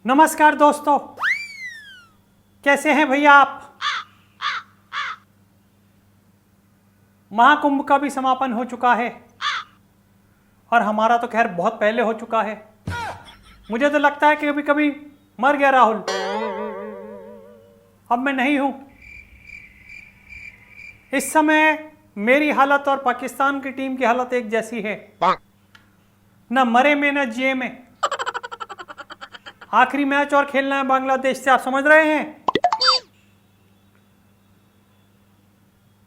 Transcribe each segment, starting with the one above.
नमस्कार दोस्तों, कैसे हैं भैया आप। महाकुंभ का भी समापन हो चुका है और हमारा तो खैर बहुत पहले हो चुका है। मुझे तो लगता है कि कभी कभी मर गया राहुल, अब मैं नहीं हूं। इस समय मेरी हालत और पाकिस्तान की टीम की हालत एक जैसी है, ना मरे में ना जिए में। आखिरी मैच और खेलना है बांग्लादेश से, आप समझ रहे हैं।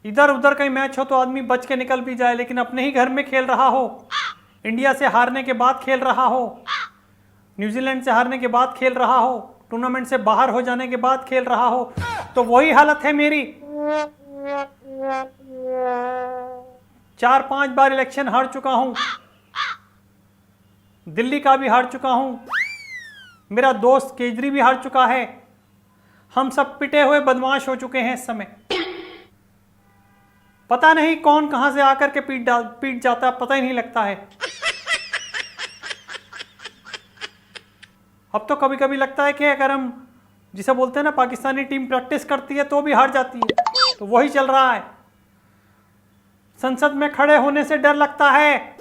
इधर उधर कहीं मैच हो तो आदमी बच के निकल भी जाए, लेकिन अपने ही घर में खेल रहा हो, इंडिया से हारने के बाद खेल रहा हो, न्यूजीलैंड से हारने के बाद खेल रहा हो, टूर्नामेंट से बाहर हो जाने के बाद खेल रहा हो, तो वही हालत है मेरी। 4-5 बार इलेक्शन हार चुका हूं, दिल्ली का भी हार चुका हूं, मेरा दोस्त केजरी भी हार चुका है। हम सब पिटे हुए बदमाश हो चुके हैं इस समय। पता नहीं कौन कहां से आकर के पीट जाता है, पता ही नहीं लगता है। अब तो कभी कभी लगता है कि अगर हम जिसे बोलते हैं ना, पाकिस्तानी टीम प्रैक्टिस करती है तो भी हार जाती है, तो वही चल रहा है। संसद में खड़े होने से डर लगता है,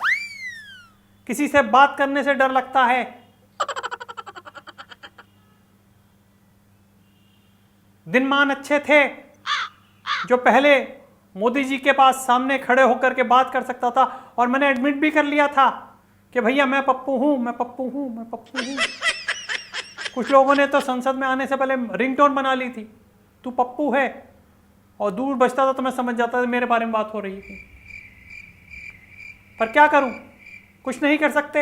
किसी से बात करने से डर लगता है। दिनमान अच्छे थे, जो पहले मोदी जी के पास सामने खड़े होकर के बात कर सकता था, और मैंने एडमिट भी कर लिया था कि भैया मैं पप्पू हूं, मैं पप्पू हूं, मैं पप्पू हूं। कुछ लोगों ने तो संसद में आने से पहले रिंगटोन बना ली थी, तू पप्पू है, और दूर बचता था तो मैं समझ जाता था मेरे बारे में बात हो रही थी। पर क्या करूं, कुछ नहीं कर सकते।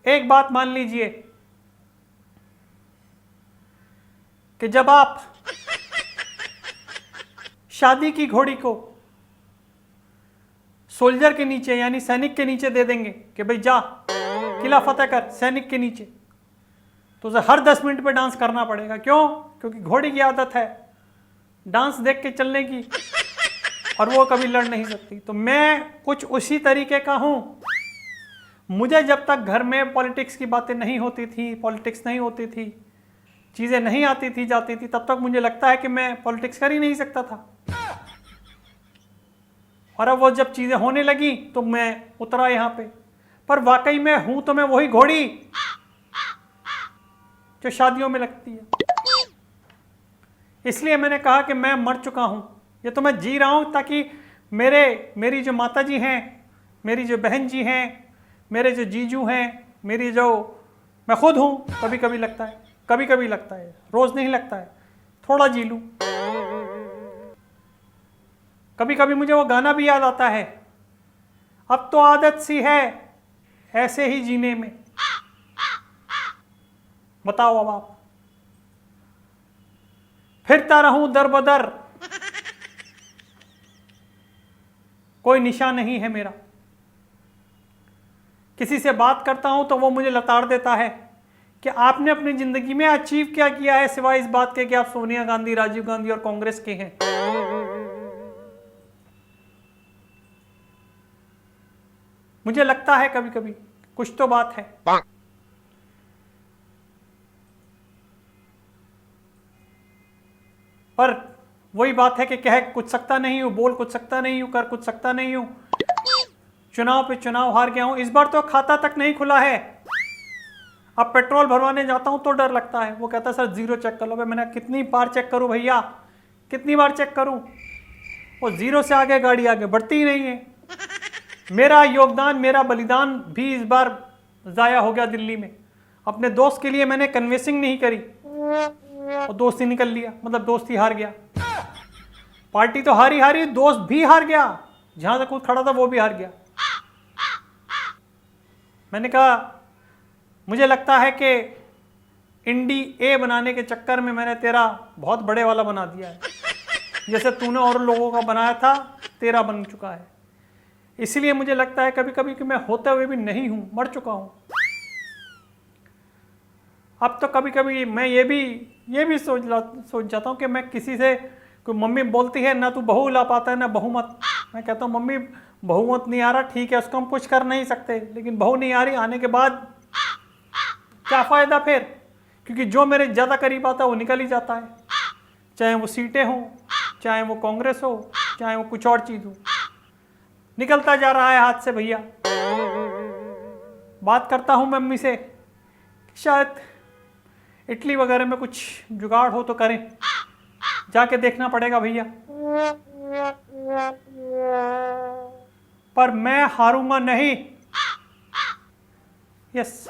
एक बात मान लीजिए कि जब आप शादी की घोड़ी को सोल्जर के नीचे यानी सैनिक के नीचे दे देंगे कि भाई जा किला फतेह कर सैनिक के नीचे, तो उसे हर 10 मिनट पे डांस करना पड़ेगा। क्यों? क्योंकि घोड़ी की आदत है डांस देख के चलने की, और वो कभी लड़ नहीं सकती। तो मैं कुछ उसी तरीके का हूं। मुझे जब तक घर में पॉलिटिक्स की बातें नहीं होती थी, पॉलिटिक्स नहीं होती थी, चीजें नहीं आती थी जाती थी, तब तक मुझे लगता है कि मैं पॉलिटिक्स कर ही नहीं सकता था। और अब वो जब चीजें होने लगी तो मैं उतरा यहां पे। पर वाकई में हूं तो मैं वही घोड़ी जो शादियों में लगती है। इसलिए मैंने कहा कि मैं मर चुका हूं, ये तो मैं जी रहा हूं, ताकि मेरी जो माता जी हैं, मेरी जो बहन जी हैं, मेरे जो जीजू हैं, मेरी जो मैं खुद हूं, कभी कभी लगता है, कभी कभी लगता है, रोज नहीं लगता है, थोड़ा जी लूं। कभी कभी मुझे वो गाना भी याद आता है, अब तो आदत सी है ऐसे ही जीने में। बताओ अब आप, फिरता रहूं दर बदर, कोई निशान नहीं है मेरा। किसी से बात करता हूं तो वो मुझे लताड़ देता है कि आपने अपनी जिंदगी में अचीव क्या किया है, सिवाय इस बात के कि आप सोनिया गांधी, राजीव गांधी और कांग्रेस के हैं। मुझे लगता है कभी कभी कुछ तो बात है। पर वही बात है कि कह कुछ सकता नहीं हूं, बोल कुछ सकता नहीं हूं, कर कुछ सकता नहीं हूं। चुनाव पे चुनाव हार गया हूं, इस बार तो खाता तक नहीं खुला है। अब पेट्रोल भरवाने जाता हूं तो डर लगता है, वो कहता है सर जीरो चेक कर लो। मैंने कितनी बार चेक करूं भैया, कितनी बार चेक करूं, वो जीरो से आगे गाड़ी आगे बढ़ती ही नहीं है। मेरा योगदान, मेरा बलिदान भी इस बार जाया हो गया दिल्ली में। अपने दोस्त के लिए मैंने कन्विंसिंग नहीं करी और दोस्ती निकल लिया, मतलब दोस्ती हार गया। पार्टी तो हारी हारी, दोस्त भी हार गया, जहां तक खुद खड़ा था वो भी हार गया। मैंने कहा मुझे लगता है कि इंडी ए बनाने के चक्कर में मैंने तेरा बहुत बड़े वाला बना दिया है, जैसे तूने और लोगों का बनाया था तेरा बन चुका है। इसलिए मुझे लगता है कभी कभी कि मैं होते हुए भी नहीं हूं, मर चुका हूं। अब तो कभी कभी मैं ये भी सोच जाता हूं कि मैं किसी से, कोई मम्मी बोलती है ना तू बहू ला पाता है ना बहुमत, मैं कहता हूं मम्मी बहुमत नहीं आ रहा, ठीक है उसको हम कुछ कर नहीं सकते, लेकिन बहू नहीं आ रही, आने के बाद क्या फ़ायदा फिर, क्योंकि जो मेरे ज़्यादा करीब आता है वो निकल ही जाता है, चाहे वो सीटें हों, चाहे वो कांग्रेस हो, चाहे वो कुछ और चीज़ हो, निकलता जा रहा है हाथ से भैया। बात करता हूँ मैं मम्मी से, शायद इडली वगैरह में कुछ जुगाड़ हो तो करें, जाके देखना पड़ेगा भैया। पर मैं हारूंगा नहीं। यस।